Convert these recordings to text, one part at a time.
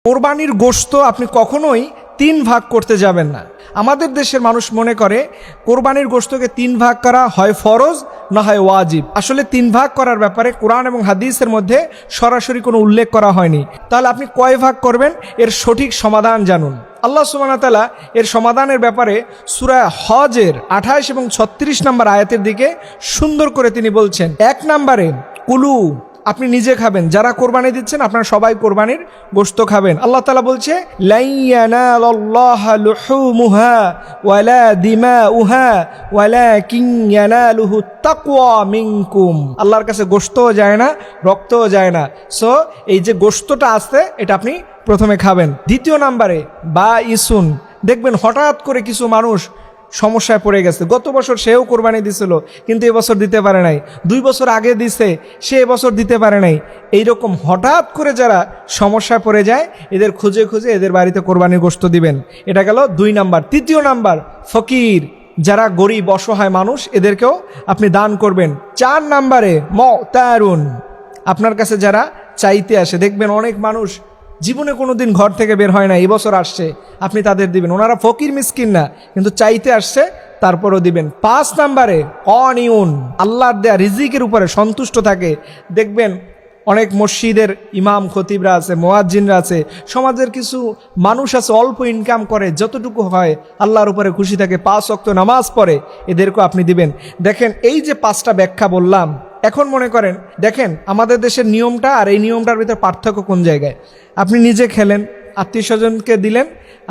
কোরবানির গোশত আপনি কখনোই 3 ভাগ করতে যাবেন না। আমাদের দেশের মানুষ মনে করে কোরবানির গোশতকে 3 ভাগ করা হয় ফরজ না হয় ওয়াজিব। আসলে 3 ভাগ করার ব্যাপারে কোরআন এবং হাদিসের মধ্যে সরাসরি কোনো উল্লেখ করা হয়নি। তাহলে আপনি কয় ভাগ করবেন এর সঠিক সমাধান জানুন। আল্লাহ সুবহানাহু ওয়া তাআলা এর সমাধানের ব্যাপারে সূরা হজের 28 এবং 36 নম্বর আয়াতের দিকে সুন্দর করে তিনি বলছেন। 1 নম্বরে কুলু, আপনি নিজে খাবেন, যারা কোরবানি দিচ্ছেন আপনারা সবাই কোরবানির গোশত খাবেন। আল্লাহ তাআলা বলছে লাই ইয়ানালাল্লাহা লুহুমুহা ওয়ালা দিমাউহা ওয়ালাকিন ইয়ানালুহু তাকওয়া মিনকুম। আল্লাহর কাছে গোশতও যায় না, রক্তও যায় না। সো এই যে গোশতটা আছে এটা আপনি প্রথমে খাবেন। 2 নম্বরে বা ইসুন, দেখবেন হঠাৎ করে কিছু মানুষ সমস্যায় পড়ে গেছে। গত বছর সেও কোরবানি দিছিল কিন্তু এবছর দিতে পারে নাই, 2 বছর আগে দিছে সে এবছর দিতে পারে নাই। এইরকম হঠাৎ করে যারা সমস্যায় পড়ে যায় এদের খুঁজে খুঁজে এদের বাড়িতে কোরবানির গোশত দিবেন। এটা গেল 2 নাম্বার। 3 নাম্বার ফকির, যারা গরিব অসহায় মানুষ এদেরকেও আপনি দান করবেন। 4 নাম্বারে মুতারুন, আপনার কাছে যারা চাইতে আসে, দেখবেন অনেক মানুষ জীবনে কোনোদিন ঘর থেকে বের হয় না, এবছর আসছে, আপনি তাদের দিবেন। ওনারা ফকির মিসকিন না কিন্তু চাইতে আসছে, তারপরও দিবেন। 5 নাম্বারে অনিউন, আল্লাহর দেয়া রিজিকের উপরে সন্তুষ্ট থাকে। দেখবেন অনেক মসজিদের ইমাম খতিবরা আছে, মুয়াজ্জিনরা আছে, সমাজের কিছু মানুষ আছে অল্প ইনকাম করে, যতটুকু হয় আল্লাহর উপরে খুশি থাকে, 5 ওয়াক্ত নামাজ পড়ে, এদেরকেও আপনি দিবেন। দেখেন এই যে 5টা ব্যাখ্যা বললাম, এখন মনে করেন দেখেন আমাদের দেশের নিয়মটা আর এই নিয়মটার ভিতরে পার্থক্য কোন জায়গায়। আপনি নিজে খেলেন, আত্মীয় স্বজনকে দিলেন,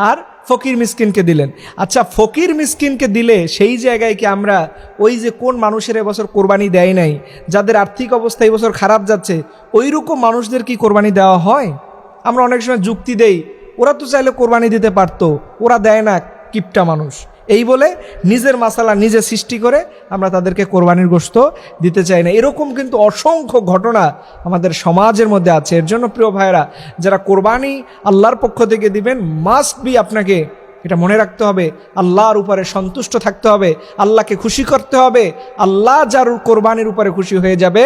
আর ফকির মিসকিনকে দিলেন। আচ্ছা, ফকির মিসকিনকে দিলে সেই জায়গায় কি আমরা ওই যে কোন মানুষের এবছর কোরবানি দেয় নাই, যাদের আর্থিক অবস্থা এই বছর খারাপ যাচ্ছে, ওই রকম মানুষদের কি কোরবানি দেওয়া হয়? আমরা অনেক সময় যুক্তি দেই ওরা তো চাইলে কোরবানি দিতে পারতো, ওরা দেয় না, কিপটা মানুষ, এই বলে নিজের মাসালা নিজে সৃষ্টি করে আমরা তাদেরকে কোরবানির গোশত দিতে চাই না। এরকম কিন্তু অসংখ্য ঘটনা আমাদের সমাজের মধ্যে আছে। এর জন্য প্রিয় ভাইরা, যারা কোরবানি আল্লাহর পক্ষ থেকে দিবেন, মাস্ট বি আপনাকে এটা মনে রাখতে হবে আল্লাহর উপরে সন্তুষ্ট থাকতে হবে, আল্লাহকে খুশি করতে হবে। আল্লাহ যার কোরবানির উপরে খুশি হয়ে যাবে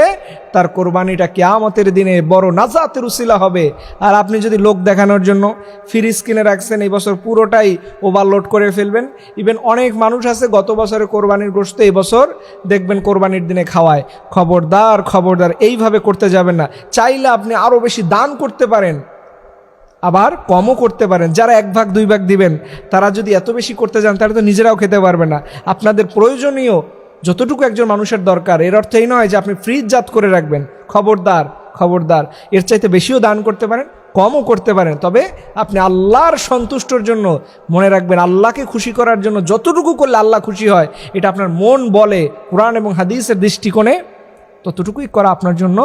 তার কোরবানিটা কিয়ামতের দিনে বড় নাজাতের উসিলা হবে। আর আপনি যদি লোক দেখানোর জন্য ফ্রিজ কিনে রাখছেন, এই বছর পুরোটাই ওভারলোড করে ফেলবেন। ইভেন অনেক মানুষ আছে গত বছরে কোরবানির গোশত এই বছর দেখবেন কোরবানির দিনে খাওয়ায়। খবরদার খবরদার, এইভাবে করতে যাবেন না। চাইলে আপনি আরও বেশি দান করতে পারেন, আবার কমও করতে পারেন। যারা 1 ভাগ 2 ভাগ দিবেন তারা যদি এত বেশি করতে যান তাহলে তো নিজেরাও খেতে পারবে না। আপনাদের প্রয়োজনীয় যতটুকু একজন মানুষের দরকার, এর অর্থ এই নয় যে আপনি ফ্রিজজাত করে রাখবেন। খবরদার খবরদার, এর চাইতে বেশিও দান করতে পারেন, কমও করতে পারেন, তবে আপনি আল্লাহর সন্তুষ্টর জন্য মনে রাখবেন, আল্লাহকে খুশি করার জন্য যতটুকু করলে আল্লাহ খুশি হয় এটা আপনার মন বলে, কোরআন এবং হাদিসের দৃষ্টিকোণে ততটুকুই করা আপনার জন্য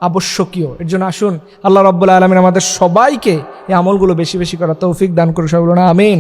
আবশ্যকীয়। এর জন্য আসুন আল্লাহ রাব্বুল আলামিন আমাদের সবাইকে এই আমলগুলো বেশি বেশি করার তৌফিক দান করুন। সকলে আমিন।